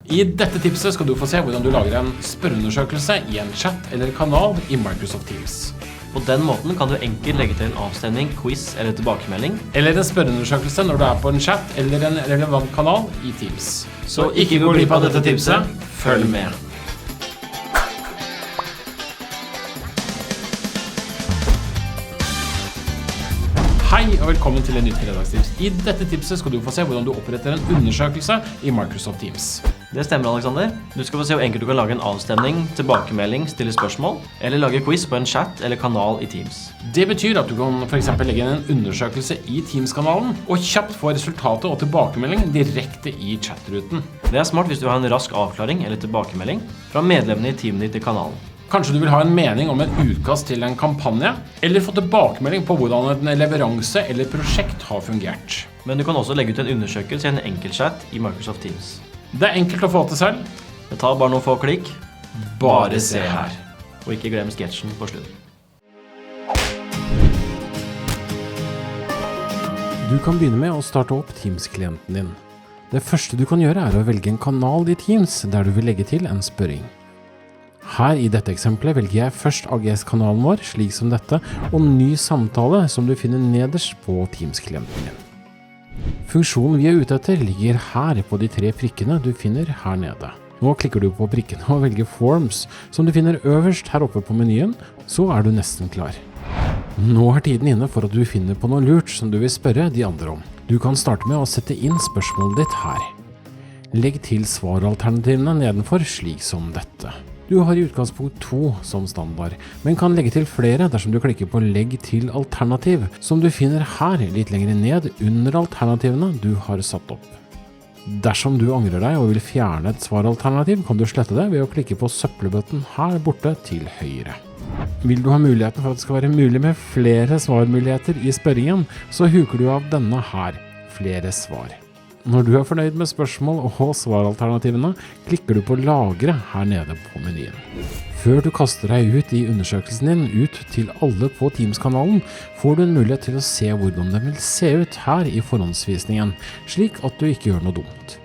I dette tipset skal du få se hvordan du lager en spørreundersøkelse i en chat eller kanal i Microsoft Teams. På den måten kan du enkelt legge til en avstemning, quiz eller tilbakemelding. Eller en spørreundersøkelse når du er på en chat eller en relevant kanal i Teams. Så ikke gå glipp av dette tipset, følg med! Hei og velkommen til en nytt fredagstips. I dette tipset skal du få se hvordan du oppretter en undersøkelse i Microsoft Teams. Det stemmer, Alexander. Du skal få se hvor enkelt du kan lage en avstemning, tilbakemelding, stille spørsmål, eller lage quiz på en chat eller kanal i Teams. Det betyr at du kan for eksempel legge inn en undersøkelse i Teams-kanalen, og kjapt få resultatet og tilbakemelding direkte i chatruten. Det er smart hvis du har en rask avklaring eller tilbakemelding fra medlemmene i teamet ditt i kanalen. Kanskje du vil ha en mening om en utkast til en kampanje, eller få tilbakemelding på hvordan en leveranse eller prosjekt har fungert. Men du kan også legge ut en undersøkelse i en enkeltchat i Microsoft Teams. Det er enkelt å få til selv. Det tar bare noen få klikk. Bare se her. Og ikke glem sketsjen på slutten. Du kan begynne med å starte opp Teams-klienten din. Det første du kan gjøre er å velge en kanal i Teams der du vil legge til en spørring. Her i dette eksempelet velger jeg først AGS-kanalen vår, slik som dette, og ny samtale som du finner nederst på Teams-klienten din. Funksjonen vi er ute etter ligger her på de 3 prikkene du finner her nede. Nå klikker du på prikkene og velger Forms, som du finner øverst her oppe på menyen, så er du nesten klar. Nå er tiden inne for at du finner på noe lurt som du vil spørre de andre om. Du kan starte med å sette inn spørsmålet ditt her. Legg til svaralternativene nedenfor slik som dette. Du har i utgangspunkt 2 som standard, men kan legge til flere dersom du klikker på Legg til alternativ, som du finner her litt lenger ned under alternativene du har satt opp. Dersom du angrer deg og vil fjerne et svaralternativ, kan du slette det ved å klikke på søppelbøtten her borte til høyre. Vil du ha muligheten for at det skal være mulig med flere svarmuligheter i spørringen, så huker du av denne her, flere svar. Når du er fornøyd med spørsmål og svaralternativene, klikker du på Lagre her nede på menyen. Før du kaster deg ut i undersøkelsen din ut til alle på Teams-kanalen, får du en mulighet til å se hvordan den vil se ut her i forhåndsvisningen, slik at du ikke gjør noe dumt.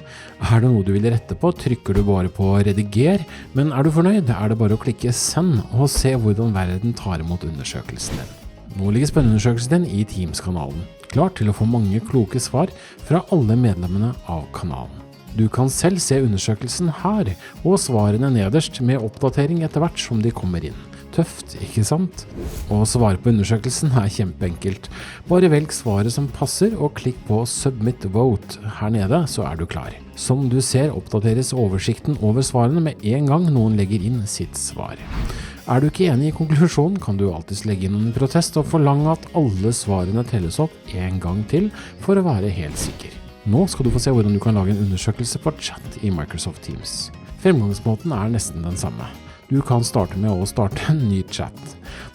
Er det noe du vil rette på, trykker du bare på Rediger, men er du fornøyd, er det bare å klikke Send og se hvordan verden tar imot undersøkelsen din. Nå ligger spørreundersøkelsen din i Teams-kanalen, klar til å få mange kloke svar fra alle medlemmene av kanalen. Du kan selv se undersøkelsen her, og svarene nederst med oppdatering etter hvert som de kommer inn. Tøft, ikke sant? Å svare på undersøkelsen er kjempeenkelt. Bare velg svaret som passer og klikk på Submit Vote her nede, så er du klar. Som du ser oppdateres oversikten over svarene med en gang noen legger inn sitt svar. Er du ikke enig i konklusjonen, kan du alltid legge inn en protest og forlange at alle svarene telles opp en gang til for å være helt sikker. Nå skal du få se hvordan du kan lage en undersøkelse på chat i Microsoft Teams. Fremgangsmåten er nesten den samme. Du kan starte med å starte en ny chat.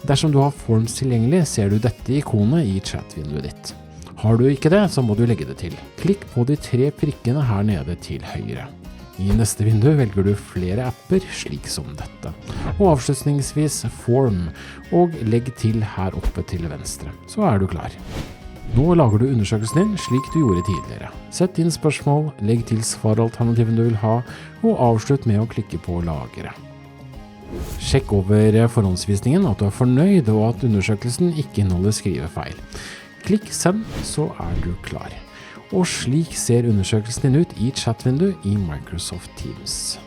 Dersom du har Forms tilgjengelig, ser du dette ikonet i chatvinduet ditt. Har du ikke det, så må du legge det til. Klikk på de 3 prikkene her nede til høyre. I neste vindu velger du flere apper slik som dette. Og avslutningsvis Form, og legg til her oppe til venstre. Så er du klar. Nå lager du undersøkelsen din slik du gjorde tidligere. Sett inn spørsmål, legg til svaralternativen du vil ha, og avslutt med å klikke på Lagre. Sjekk over forhåndsvisningen at du er fornøyd og at undersøkelsen ikke inneholder skrivefeil. Klikk Send, så er du klar. Og slik ser undersøkelsen din ut i chatvindu i Microsoft Teams.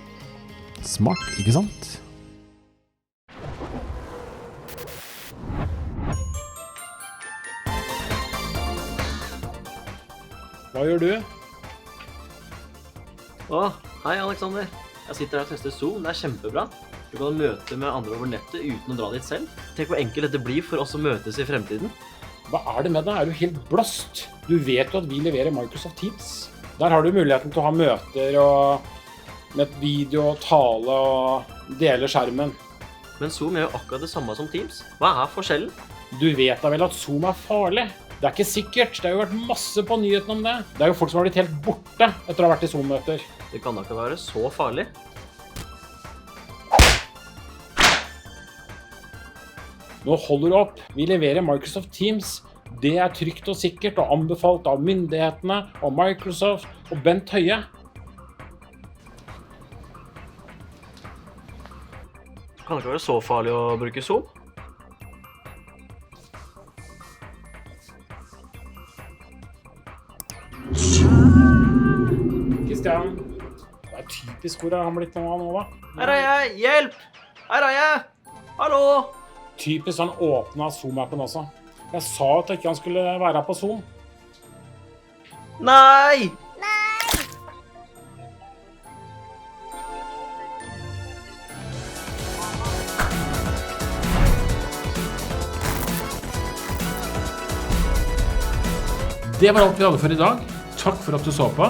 Smart, ikke sant? Hva gjør du? Hei Alexander. Jeg sitter her og tester Zoom, det er kjempebra. Du kan møte med andre over nettet uten å dra dit selv. Tenk hvor enkelt dette blir for oss å møtes i fremtiden. Hva er det med deg? Er du helt blåst? Du vet jo at vi leverer Microsoft Teams. Der har du muligheten til å ha møter og med video og tale og dele skjermen. Men Zoom er jo akkurat det samme som Teams. Hva er forskjellen? Du vet da vel at Zoom er farlig? Det er ikke sikkert. Det har jo vært masse på nyheten om det. Det er jo folk som har blitt helt borte etter å ha vært i Zoom-møter. Det kan da ikke være så farlig. Nå holder du opp. Vi leverer Microsoft Teams. Det er trygt og sikkert og anbefalt av myndighetene og Microsoft og Bent Høie. Kan det ikke være så farlig å bruke Zoom? Kristian, det er typisk hvor han blitt nå da. Her er jeg! Hjelp! Her er jeg! Hallo! Typisk han åpnet Zoom-appen også. Jeg sa at ikke han skulle være på Zoom. Nei! Det var alt vi hadde for i dag. Takk for at du så på.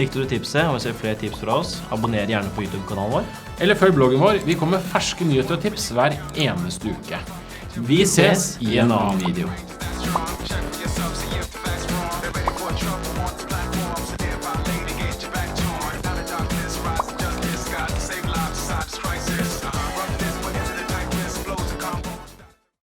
Likte du tipset og vil se flere tips fra oss, abonner gjerne på YouTube-kanalen vår. Eller følg bloggen vår. Vi kommer med ferske nyheter og tips hver eneste uke. Vi ses i en annen video.